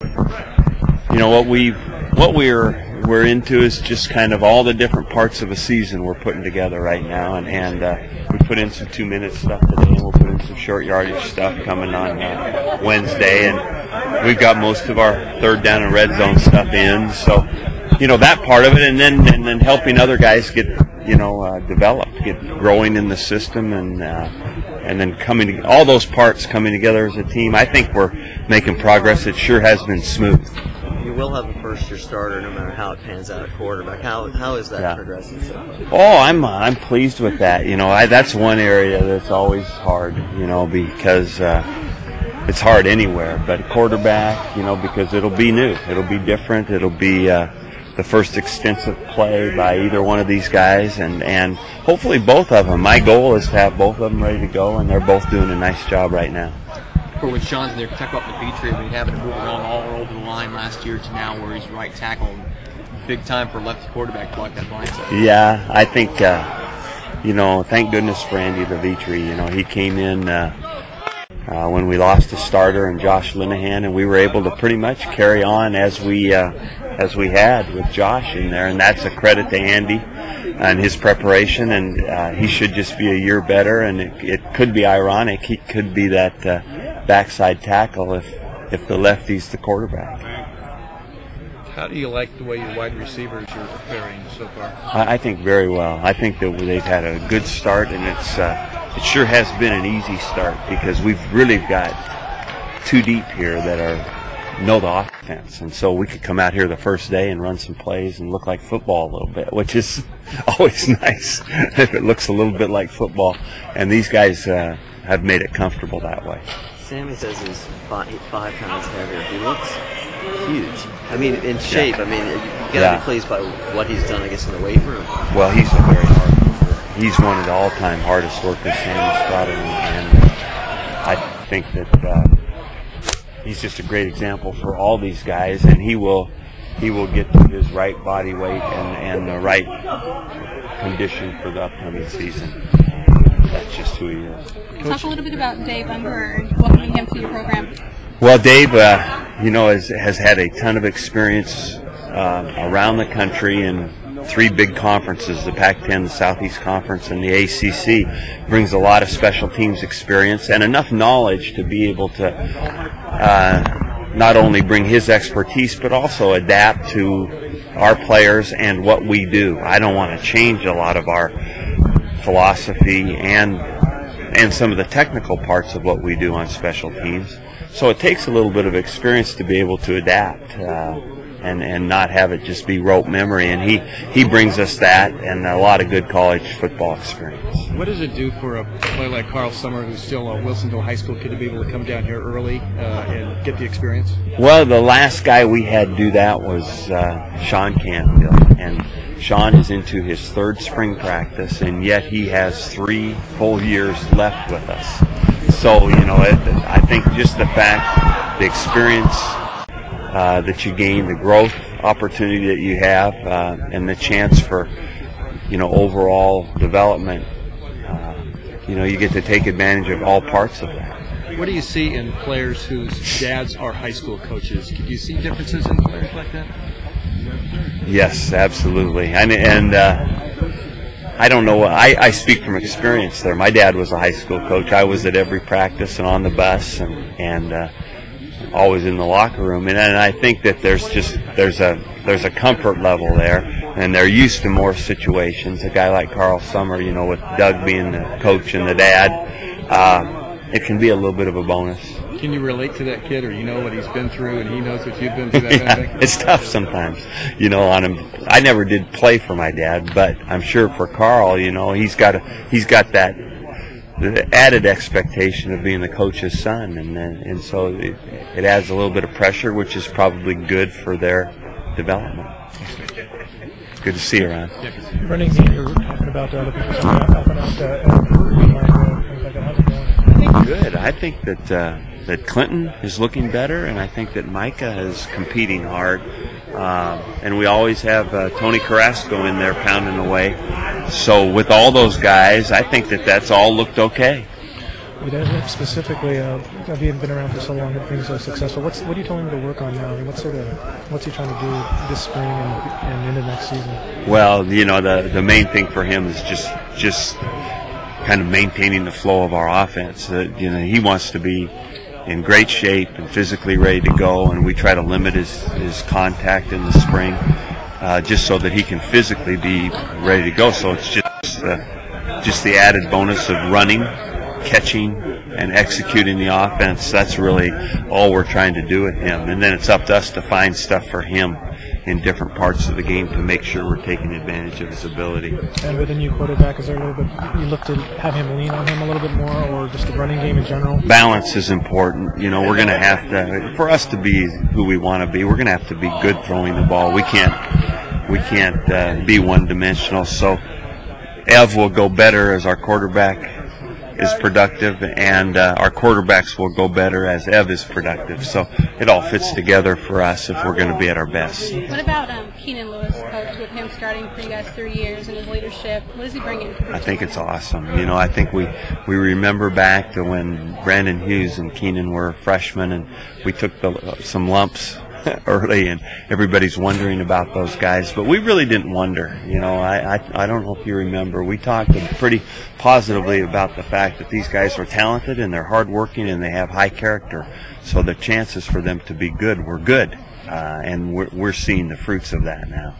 You know what we're into is just kind of all the different parts of a season we're putting together right now, and we put in some 2-minute stuff today, and we'll put in some short yardage stuff coming on Wednesday, and we've got most of our third down and red zone stuff in. So, you know, that part of it, and then helping other guys get developed, get growing in the system, and then all those parts coming together as a team. I think we're making progress. It sure has been smooth. You will have a first-year starter no matter how it pans out at quarterback. How is that progressing so far? Oh, I'm pleased with that. You know, that's one area that's always hard, you know, because it's hard anywhere. But quarterback, you know, because it'll be new. It'll be different. It'll be the first extensive play by either one of these guys, and hopefully both of them. My goal is to have both of them ready to go, and they're both doing a nice job right now. For when Sean's there, talk about the Vetri, I mean, having to move around all over the line last year to now where he's right tackle, big time for lefty quarterback to block that blindside. Yeah, I think, you know, thank goodness for Andy Vetri. You know, he came in when we lost a starter and Josh Linehan, and we were able to pretty much carry on as we had with Josh in there, and that's a credit to Andy and his preparation, and he should just be a year better, and it could be ironic. He could be that backside tackle if the lefty's the quarterback. How do you like the way your wide receivers are preparing so far? I think very well. I think that they've had a good start, and it sure has been an easy start because we've really got two deep here that know the offense, and so we could come out here the first day and run some plays and look like football a little bit, which is always nice if it looks a little bit like football, and these guys have made it comfortable that way. Sammy says he's 5 pounds heavier. He looks huge. I mean, in shape. Yeah. I mean, you got to be pleased by what he's done, I guess, in the weight room. Well, he's a very hard worker. He's one of the all-time hardest workers, Sammy Stoddard, and I think that he's just a great example for all these guys, and he will get to his right body weight and the right condition for the upcoming season. That's just who he is. Talk a little bit about Dave Unger and welcoming him to your program. Well, Dave, you know, has had a ton of experience around the country in 3 big conferences, the Pac-10, the Southeast Conference, and the ACC. Brings a lot of special teams experience and enough knowledge to be able to not only bring his expertise but also adapt to our players and what we do. I don't want to change a lot of our philosophy and some of the technical parts of what we do on special teams. So it takes a little bit of experience to be able to adapt and not have it just be rote memory. And he brings us that and a lot of good college football experience. What does it do for a player like Carl Summer, who's still a Wilsonville high school kid, to be able to come down here early and get the experience? Well, the last guy we had do that was Sean Canfield, and Sean is into his 3rd spring practice, and yet he has 3 full years left with us. So, you know, I think just the fact, the experience that you gain, the growth opportunity that you have, and the chance for, you know, overall development, you know, you get to take advantage of all parts of that. What do you see in players whose dads are high school coaches? Can you see differences in players like that? Yes, absolutely. And I don't know. I speak from experience there. My dad was a high school coach. I was at every practice and on the bus and always in the locker room. And I think that there's a comfort level there, and they're used to more situations. A guy like Carl Summer, you know, with Doug being the coach and the dad, it can be a little bit of a bonus. Can you relate to that kid, or you know what he's been through and he knows what you've been through? That kind of thing? It's tough sometimes, you know. On him, I never did play for my dad, but I'm sure for Carl, you know, he's got that added expectation of being the coach's son, and so it adds a little bit of pressure, which is probably good for their development. Good to see you, Ron. Running game, you're talking about other people helping out things like that. How's it going? Good. I think that Clinton is looking better, and I think that Micah is competing hard. And we always have Tony Carrasco in there pounding away. So with all those guys, I think that that's all looked okay. Specifically, having been around for so long and being so successful, what are you telling him to work on now? I mean, what's he trying to do this spring and into next season? Well, the main thing for him is just kind of maintaining the flow of our offense. He wants to be in great shape and physically ready to go, and we try to limit his contact in the spring, just so that he can physically be ready to go. So it's just the added bonus of running, catching, and executing the offense. That's really all we're trying to do with him. And then it's up to us to find stuff for him in different parts of the game to make sure we're taking advantage of his ability. And with a new quarterback, is there a little bit, you look to have him lean on him a little bit more, or just the running game in general? Balance is important. We're going to have to, for us to be who we want to be, we're going to have to be good throwing the ball. We can't be one-dimensional. So Ev will go better as our quarterback is productive, and our quarterbacks will go better as Ev is productive. So it all fits together for us if we're going to be at our best. What about Keenan Lewis, coach, with him starting for you guys 3 years and his leadership? What does he bring in? I think it's awesome. I think we remember back to when Brandon Hughes and Keenan were freshmen, and we took some lumps early, and everybody's wondering about those guys, but we really didn't wonder. I don't know if you remember, we talked pretty positively about the fact that these guys are talented and they're hardworking and they have high character, so the chances for them to be good were good, and we're seeing the fruits of that now.